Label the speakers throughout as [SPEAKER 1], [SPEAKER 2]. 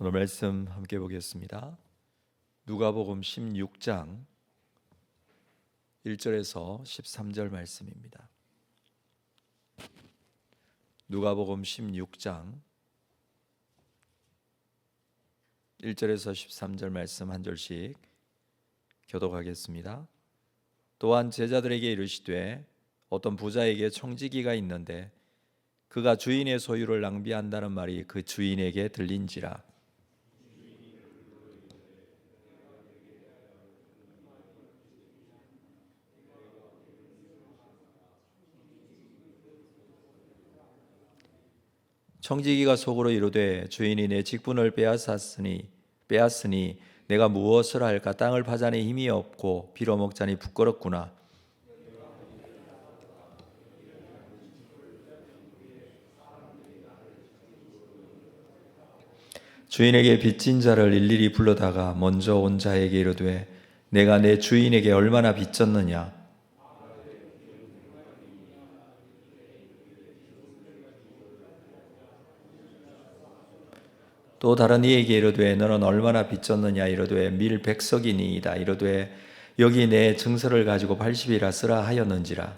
[SPEAKER 1] 오늘 말씀 함께 보겠습니다. 누가복음 16장 1절에서 13절 말씀입니다. 누가복음 16장 1절에서 13절 말씀 한 절씩 교독하겠습니다. 또한 제자들에게 이르시되 어떤 부자에게 청지기가 있는데 그가 주인의 소유를 낭비한다는 말이 그 주인에게 들린지라. 청지기가 속으로 이르되 주인이 내 직분을 빼앗으니 내가 무엇을 할까? 땅을 파자니 힘이 없고 빌어먹자니 부끄럽구나. 주인에게 빚진 자를 일일이 불러다가 먼저 온 자에게 이르되 내가 내 주인에게 얼마나 빚졌느냐? 또 다른 이에게 이르되 너는 얼마나 빚졌느냐? 이르되 밀 100석이니이다. 이르되 여기 내 증서를 가지고 80이라 쓰라 하였는지라.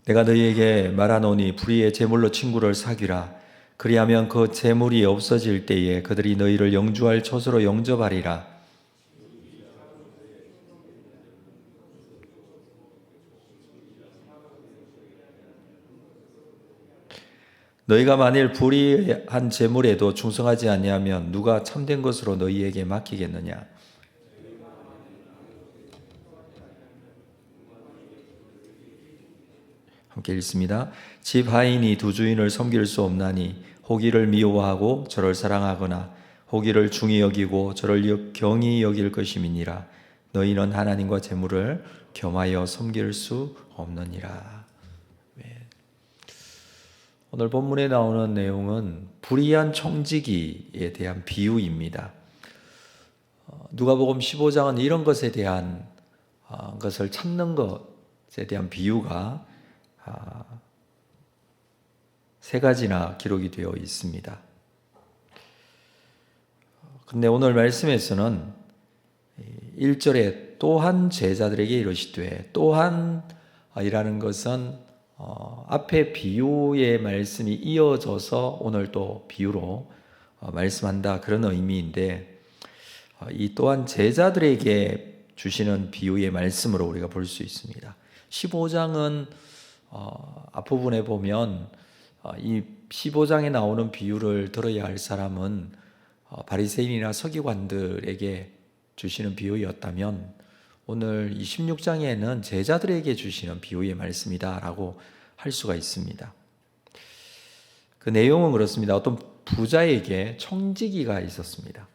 [SPEAKER 1] 내가 너희에게 말하노니 불의의 재물로 친구를 사귀라. 그리하면 그 재물이 없어질 때에 그들이 너희를 영주할 처소로 영접하리라. 너희가 만일 불의한 재물에도 충성하지 아니하면 누가 참된 것으로 너희에게 맡기겠느냐? 함께 읽습니다. 집 하인이 두 주인을 섬길 수 없나니 호기를 미워하고 저를 사랑하거나 호기를 중히 여기고 저를 경히 여길 것임이니라. 너희는 하나님과 재물을 겸하여 섬길 수 없느니라. 오늘 본문에 나오는 내용은 불의한 청지기에 대한 비유입니다. 누가복음 15장은 이런 것에 대한 것을 찾는 것에 대한 비유가 세 가지나 기록이 되어 있습니다. 근데 오늘 말씀에서는 1절에 또한 제자들에게 이르시되 또한 이라는 것은 앞에 비유의 말씀이 이어져서 오늘 또 비유로 말씀한다 그런 의미인데 이 또한 제자들에게 주시는 비유의 말씀으로 우리가 볼 수 있습니다. 15장은 앞부분에 보면 이 15장에 나오는 비유를 들어야 할 사람은 바리새인이나 서기관들에게 주시는 비유였다면 오늘 26장에는 제자들에게 주시는 비유의 말씀이다라고 할 수가 있습니다. 그 내용은 그렇습니다. 어떤 부자에게 청지기가 있었습니다.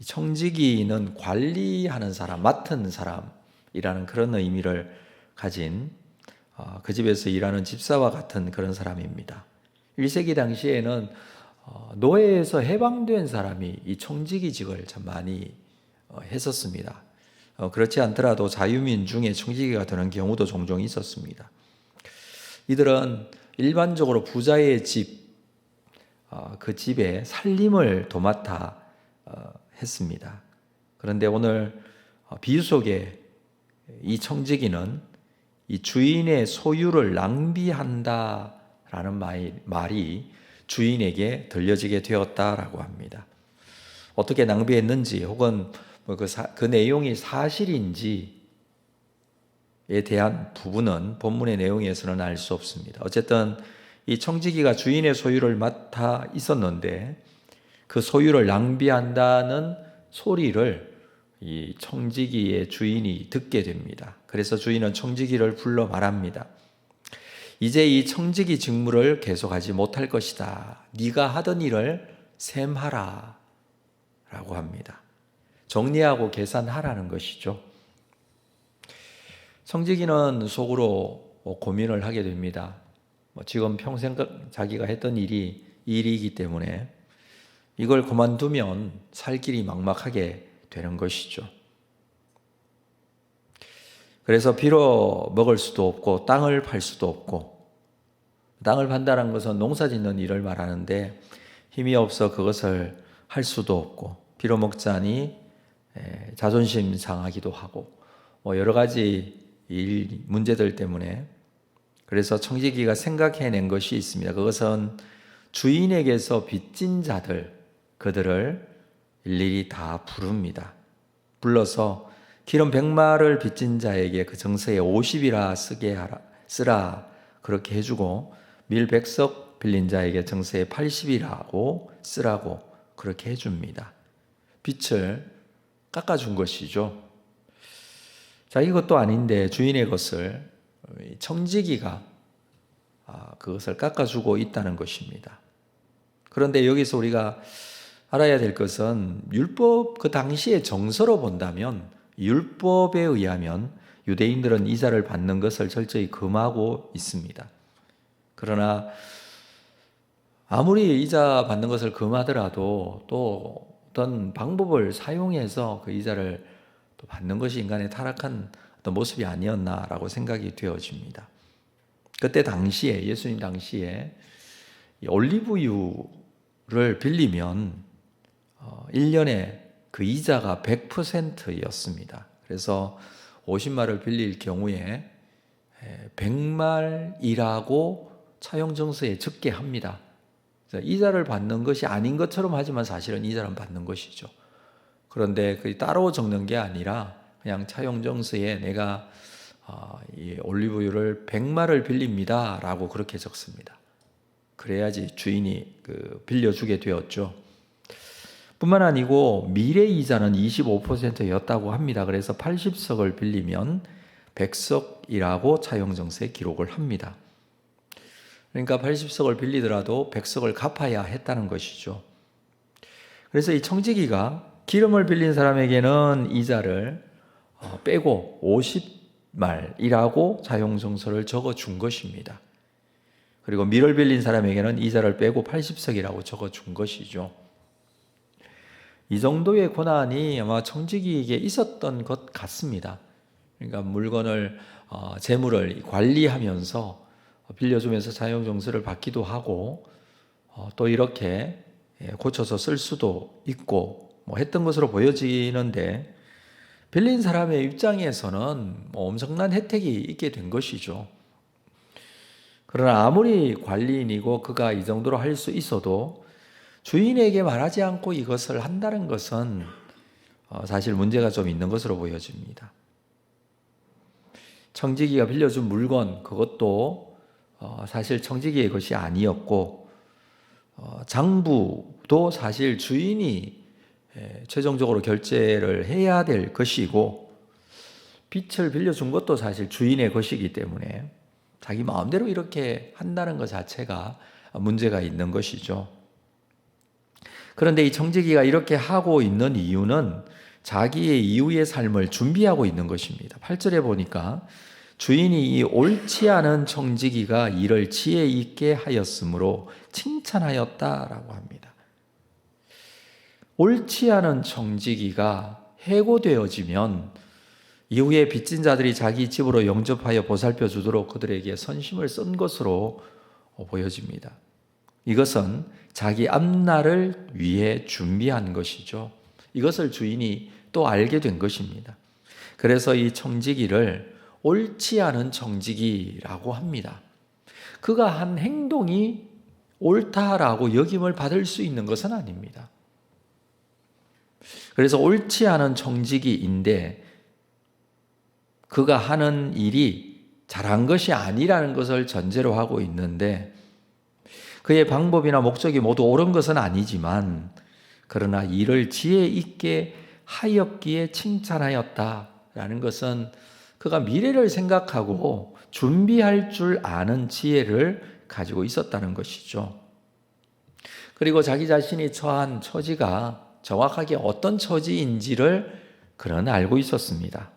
[SPEAKER 1] 이 청지기는 관리하는 사람, 맡은 사람이라는 그런 의미를 가진 그 집에서 일하는 집사와 같은 그런 사람입니다. 1세기 당시에는 노예에서 해방된 사람이 이 청지기직을 참 많이 했었습니다. 그렇지 않더라도 자유민 중에 청지기가 되는 경우도 종종 있었습니다. 이들은 일반적으로 부자의 집, 그 집에 살림을 도맡아 했습니다. 그런데 오늘 비유 속에 이 청지기는 이 주인의 소유를 낭비한다라는 말이 주인에게 들려지게 되었다라고 합니다. 어떻게 낭비했는지 혹은 그 내용이 사실인지에 대한 부분은 본문의 내용에서는 알 수 없습니다. 어쨌든 이 청지기가 주인의 소유를 맡아 있었는데 그 소유를 낭비한다는 소리를 이 청지기의 주인이 듣게 됩니다. 그래서 주인은 청지기를 불러 말합니다. 이제 이 청지기 직무를 계속하지 못할 것이다. 네가 하던 일을 셈하라 라고 합니다. 정리하고 계산하라는 것이죠. 청지기는 속으로 고민을 하게 됩니다. 지금 평생 자기가 했던 일이기 때문에 이걸 그만두면 살 길이 막막하게 되는 것이죠. 그래서 비로 먹을 수도 없고 땅을 팔 수도 없고, 땅을 판다는 것은 농사 짓는 일을 말하는데 힘이 없어 그것을 할 수도 없고, 비로 먹자니 자존심 상하기도 하고, 여러 가지 문제들 때문에, 그래서 청지기가 생각해낸 것이 있습니다. 그것은 주인에게서 빚진 자들, 그들을 일일이 다 부릅니다. 불러서 기름 100마를 빚진 자에게 그 정서에 50이라 쓰라 그렇게 해주고, 밀 100석 빌린 자에게 정서에 80이라고 쓰라고 그렇게 해줍니다. 빚을 깎아준 것이죠. 자, 이것도 아닌데 주인의 것을 청지기가 그것을 깎아주고 있다는 것입니다. 그런데 여기서 우리가 알아야 될 것은, 율법 그 당시의 정서로 본다면, 율법에 의하면 유대인들은 이자를 받는 것을 철저히 금하고 있습니다. 그러나 아무리 이자 받는 것을 금하더라도 또 어떤 방법을 사용해서 그 이자를 또 받는 것이 인간의 타락한 어떤 모습이 아니었나라고 생각이 되어집니다. 그때 당시에, 예수님 당시에 올리브유를 빌리면 1년에 그 이자가 100%였습니다. 그래서 50말을 빌릴 경우에 100말이라고 차용증서에 적게 합니다. 이자를 받는 것이 아닌 것처럼 하지만 사실은 이자를 받는 것이죠. 그런데 그 따로 적는 게 아니라 그냥 차용증서에 내가 이 올리브유를 100말을 빌립니다 라고 그렇게 적습니다. 그래야지 주인이 빌려주게 되었죠. 뿐만 아니고 미래 이자는 25%였다고 합니다. 그래서 80석을 빌리면 100석이라고 차용증서에 기록을 합니다. 그러니까 80석을 빌리더라도 100석을 갚아야 했다는 것이죠. 그래서 이 청지기가 기름을 빌린 사람에게는 이자를 빼고 50말이라고 차용증서를 적어준 것입니다. 그리고 밀을 빌린 사람에게는 이자를 빼고 80석이라고 적어준 것이죠. 이 정도의 고난이 아마 청지기에게 있었던 것 같습니다. 그러니까 물건을, 재물을 관리하면서 빌려주면서 차용증서를 받기도 하고, 또 이렇게 고쳐서 쓸 수도 있고 했던 것으로 보여지는데, 빌린 사람의 입장에서는 엄청난 혜택이 있게 된 것이죠. 그러나 아무리 관리인이고 그가 이 정도로 할 수 있어도 주인에게 말하지 않고 이것을 한다는 것은 사실 문제가 좀 있는 것으로 보여집니다. 청지기가 빌려준 물건, 그것도 사실 청지기의 것이 아니었고, 장부도 사실 주인이 최종적으로 결제를 해야 될 것이고, 빚을 빌려준 것도 사실 주인의 것이기 때문에 자기 마음대로 이렇게 한다는 것 자체가 문제가 있는 것이죠. 그런데 이 청지기가 이렇게 하고 있는 이유는 자기의 이후의 삶을 준비하고 있는 것입니다. 8절에 보니까 주인이 이 옳지 않은 청지기가 일을 지혜 있게 하였으므로 칭찬하였다라고 합니다. 옳지 않은 청지기가 해고되어지면 이후에 빚진 자들이 자기 집으로 영접하여 보살펴 주도록 그들에게 선심을 쓴 것으로 보여집니다. 이것은 자기 앞날을 위해 준비한 것이죠. 이것을 주인이 또 알게 된 것입니다. 그래서 이 청지기를 옳지 않은 청지기라고 합니다. 그가 한 행동이 옳다라고 여김을 받을 수 있는 것은 아닙니다. 그래서 옳지 않은 청지기인데 그가 하는 일이 잘한 것이 아니라는 것을 전제로 하고 있는데, 그의 방법이나 목적이 모두 옳은 것은 아니지만 그러나 일을 지혜 있게 하였기에 칭찬하였다라는 것은 그가 미래를 생각하고 준비할 줄 아는 지혜를 가지고 있었다는 것이죠. 그리고 자기 자신이 처한 처지가 정확하게 어떤 처지인지를 그는 알고 있었습니다.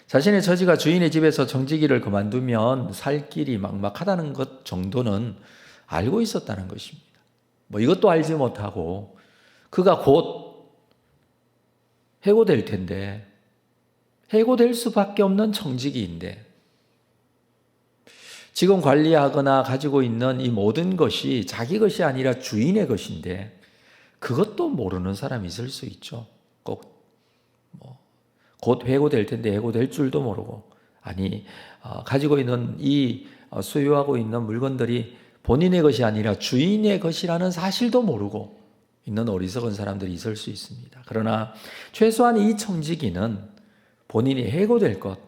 [SPEAKER 1] 자신의 처지가 주인의 집에서 청지기를 그만두면 살 길이 막막하다는 것 정도는 알고 있었다는 것입니다. 이것도 알지 못하고 그가 곧 해고될 텐데 해고될 수밖에 없는 청지기인데 지금 관리하거나 가지고 있는 이 모든 것이 자기 것이 아니라 주인의 것인데 그것도 모르는 사람이 있을 수 있죠. 곧 해고될 텐데 해고될 줄도 모르고 가지고 있는 소유하고 있는 물건들이 본인의 것이 아니라 주인의 것이라는 사실도 모르고 있는 어리석은 사람들이 있을 수 있습니다. 그러나 최소한 이 청지기는 본인이 해고될 것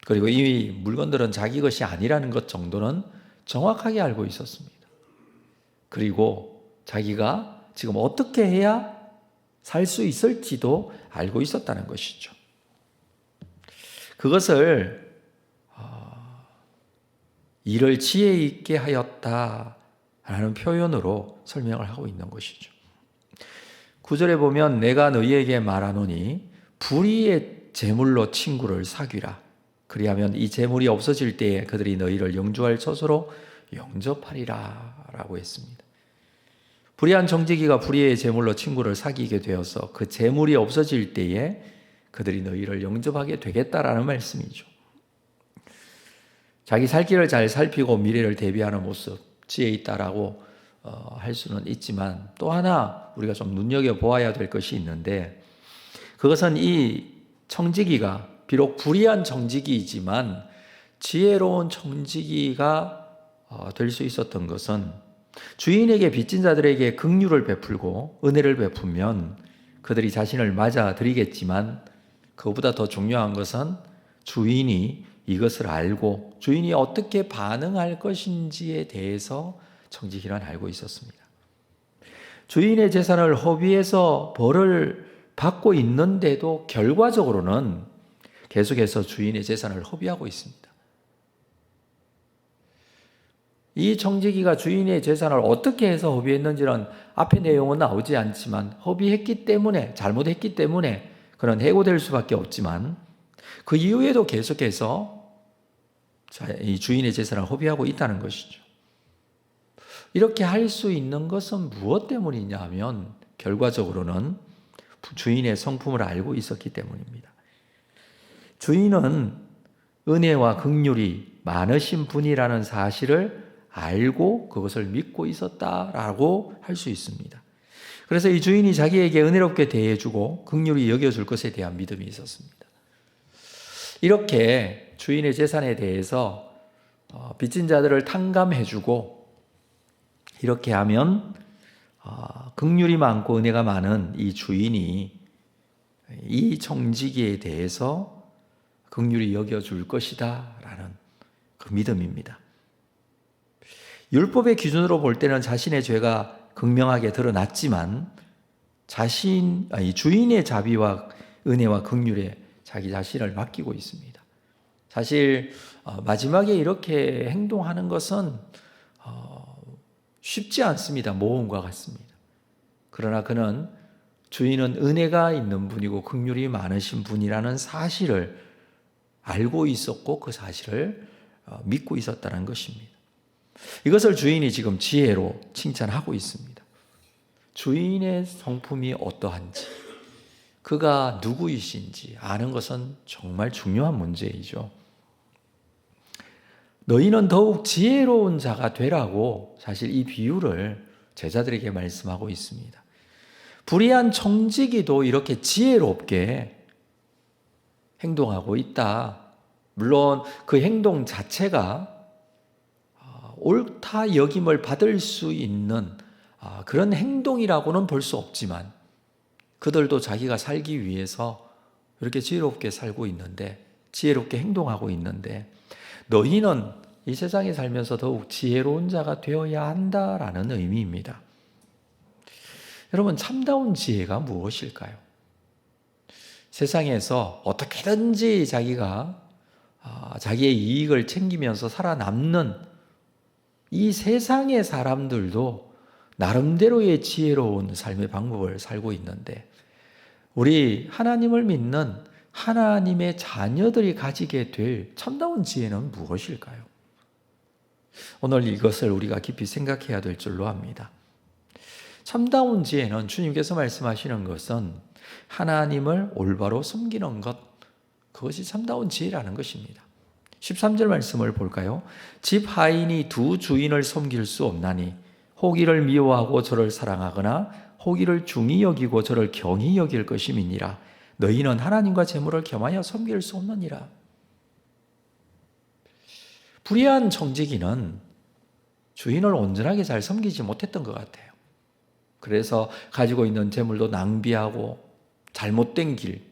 [SPEAKER 1] 그리고 이 물건들은 자기 것이 아니라는 것 정도는 정확하게 알고 있었습니다. 그리고 자기가 지금 어떻게 해야 살 수 있을지도 알고 있었다는 것이죠. 그것을 이를 지혜 있게 하였다라는 표현으로 설명을 하고 있는 것이죠. 9절에 보면 내가 너희에게 말하노니 불의의 재물로 친구를 사귀라. 그리하면 이 재물이 없어질 때에 그들이 너희를 영주할 처소로 영접하리라 라고 했습니다. 불의한 청지기가 불의의 재물로 친구를 사귀게 되어서 그 재물이 없어질 때에 그들이 너희를 영접하게 되겠다라는 말씀이죠. 자기 살 길을 잘 살피고 미래를 대비하는 모습, 지혜 있다라고 할 수는 있지만 또 하나 우리가 좀 눈여겨보아야 될 것이 있는데 그것은 이 청지기가 비록 불의한 청지기이지만 지혜로운 청지기가 될 수 있었던 것은 주인에게 빚진 자들에게 긍휼을 베풀고 은혜를 베푸면 그들이 자신을 맞아들이겠지만 그것보다 더 중요한 것은 주인이 이것을 알고 주인이 어떻게 반응할 것인지에 대해서 청지기는 알고 있었습니다. 주인의 재산을 허비해서 벌을 받고 있는데도 결과적으로는 계속해서 주인의 재산을 허비하고 있습니다. 이 청지기가 주인의 재산을 어떻게 해서 허비했는지는 앞의 내용은 나오지 않지만 허비했기 때문에 잘못했기 때문에 그는 해고될 수밖에 없지만 그 이후에도 계속해서 이 주인의 재산을 허비하고 있다는 것이죠. 이렇게 할 수 있는 것은 무엇 때문이냐 하면 결과적으로는 주인의 성품을 알고 있었기 때문입니다. 주인은 은혜와 긍휼이 많으신 분이라는 사실을 알고 그것을 믿고 있었다라고 할 수 있습니다. 그래서 이 주인이 자기에게 은혜롭게 대해주고 긍휼히 여겨줄 것에 대한 믿음이 있었습니다. 이렇게 주인의 재산에 대해서 빚진 자들을 탕감해주고 이렇게 하면 긍휼이 많고 은혜가 많은 이 주인이 이 청지기에 대해서 긍휼히 여겨줄 것이다 라는 그 믿음입니다. 율법의 기준으로 볼 때는 자신의 죄가 극명하게 드러났지만 주인의 자비와 은혜와 긍휼에 자기 자신을 맡기고 있습니다. 사실 마지막에 이렇게 행동하는 것은 쉽지 않습니다. 모험과 같습니다. 그러나 그는 주인은 은혜가 있는 분이고 긍휼이 많으신 분이라는 사실을 알고 있었고 그 사실을 믿고 있었다는 것입니다. 이것을 주인이 지금 지혜로 칭찬하고 있습니다. 주인의 성품이 어떠한지, 그가 누구이신지 아는 것은 정말 중요한 문제이죠. 너희는 더욱 지혜로운 자가 되라고 사실 이 비유를 제자들에게 말씀하고 있습니다. 불의한 청지기도 이렇게 지혜롭게 행동하고 있다. 물론 그 행동 자체가 옳다 여김을 받을 수 있는 그런 행동이라고는 볼 수 없지만 그들도 자기가 살기 위해서 이렇게 지혜롭게 살고 있는데 지혜롭게 행동하고 있는데 너희는 이 세상에 살면서 더욱 지혜로운 자가 되어야 한다라는 의미입니다. 여러분, 참다운 지혜가 무엇일까요? 세상에서 어떻게든지 자기가 자기의 이익을 챙기면서 살아남는 이 세상의 사람들도 나름대로의 지혜로운 삶의 방법을 살고 있는데 우리 하나님을 믿는 하나님의 자녀들이 가지게 될 참다운 지혜는 무엇일까요? 오늘 이것을 우리가 깊이 생각해야 될 줄로 압니다. 참다운 지혜는 주님께서 말씀하시는 것은 하나님을 올바로 섬기는 것, 그것이 참다운 지혜라는 것입니다. 13절 말씀을 볼까요? 집 하인이 두 주인을 섬길 수 없나니 호기를 미워하고 저를 사랑하거나 호기를 중히 여기고 저를 경히 여길 것임이니라. 너희는 하나님과 재물을 겸하여 섬길 수 없느니라. 불의한 청지기는 주인을 온전하게 잘 섬기지 못했던 것 같아요. 그래서 가지고 있는 재물도 낭비하고 잘못된 길,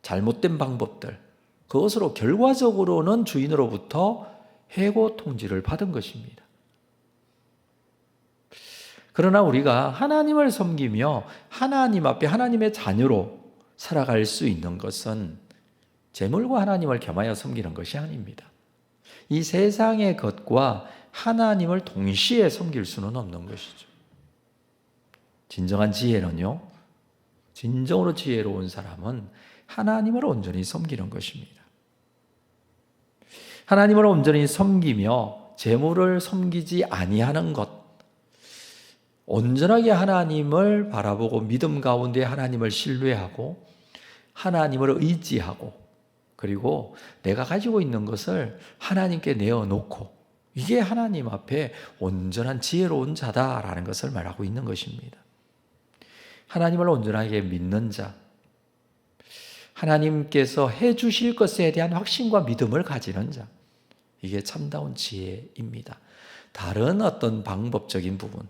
[SPEAKER 1] 잘못된 방법들, 그것으로 결과적으로는 주인으로부터 해고 통지를 받은 것입니다. 그러나 우리가 하나님을 섬기며 하나님 앞에 하나님의 자녀로 살아갈 수 있는 것은 재물과 하나님을 겸하여 섬기는 것이 아닙니다. 이 세상의 것과 하나님을 동시에 섬길 수는 없는 것이죠. 진정한 지혜는요, 진정으로 지혜로운 사람은 하나님을 온전히 섬기는 것입니다. 하나님을 온전히 섬기며 재물을 섬기지 아니하는 것, 온전하게 하나님을 바라보고 믿음 가운데 하나님을 신뢰하고 하나님을 의지하고 그리고 내가 가지고 있는 것을 하나님께 내어놓고 이게 하나님 앞에 온전한 지혜로운 자다라는 것을 말하고 있는 것입니다. 하나님을 온전하게 믿는 자, 하나님께서 해주실 것에 대한 확신과 믿음을 가지는 자, 이게 참다운 지혜입니다. 다른 어떤 방법적인 부분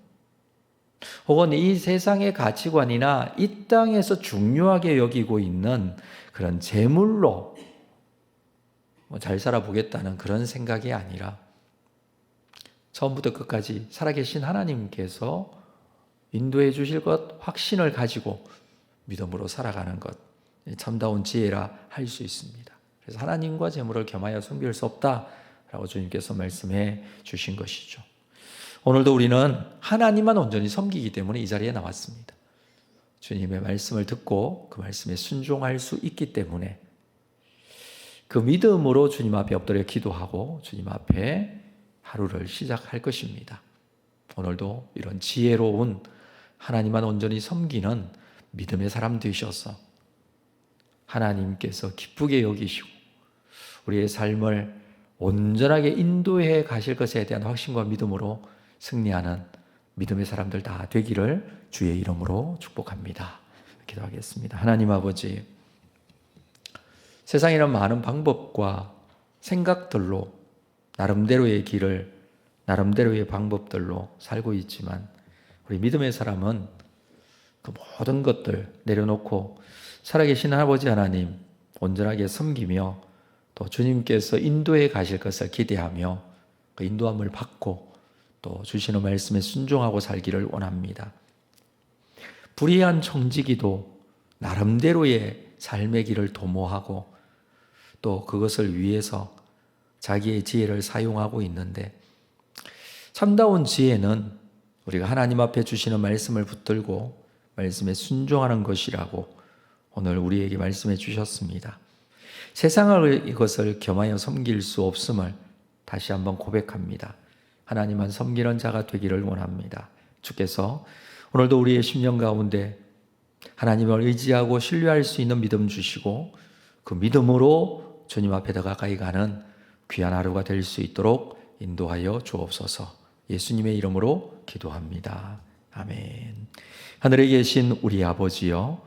[SPEAKER 1] 혹은 이 세상의 가치관이나 이 땅에서 중요하게 여기고 있는 그런 재물로 잘 살아보겠다는 그런 생각이 아니라 처음부터 끝까지 살아계신 하나님께서 인도해 주실 것 확신을 가지고 믿음으로 살아가는 것, 참다운 지혜라 할 수 있습니다. 그래서 하나님과 재물을 겸하여 섬길 수 없다라고 주님께서 말씀해 주신 것이죠. 오늘도 우리는 하나님만 온전히 섬기기 때문에 이 자리에 나왔습니다. 주님의 말씀을 듣고 그 말씀에 순종할 수 있기 때문에 그 믿음으로 주님 앞에 엎드려 기도하고 주님 앞에 하루를 시작할 것입니다. 오늘도 이런 지혜로운 하나님만 온전히 섬기는 믿음의 사람 되셔서 하나님께서 기쁘게 여기시고 우리의 삶을 온전하게 인도해 가실 것에 대한 확신과 믿음으로 승리하는 믿음의 사람들 다 되기를 주의 이름으로 축복합니다. 기도하겠습니다. 하나님 아버지, 세상에는 많은 방법과 생각들로 나름대로의 길을 나름대로의 방법들로 살고 있지만 우리 믿음의 사람은 그 모든 것들 내려놓고 살아계신 아버지 하나님 온전하게 섬기며 또 주님께서 인도해 가실 것을 기대하며 그 인도함을 받고 또 주시는 말씀에 순종하고 살기를 원합니다. 불의한 청지기도 나름대로의 삶의 길을 도모하고 또 그것을 위해서 자기의 지혜를 사용하고 있는데 참다운 지혜는 우리가 하나님 앞에 주시는 말씀을 붙들고 말씀에 순종하는 것이라고 오늘 우리에게 말씀해 주셨습니다. 세상을 이것을 겸하여 섬길 수 없음을 다시 한번 고백합니다. 하나님만 섬기는 자가 되기를 원합니다. 주께서 오늘도 우리의 심령 가운데 하나님을 의지하고 신뢰할 수 있는 믿음 주시고 그 믿음으로 주님 앞에 더 가까이 가는 귀한 하루가 될 수 있도록 인도하여 주옵소서. 예수님의 이름으로 기도합니다. 아멘. 하늘에 계신 우리 아버지여,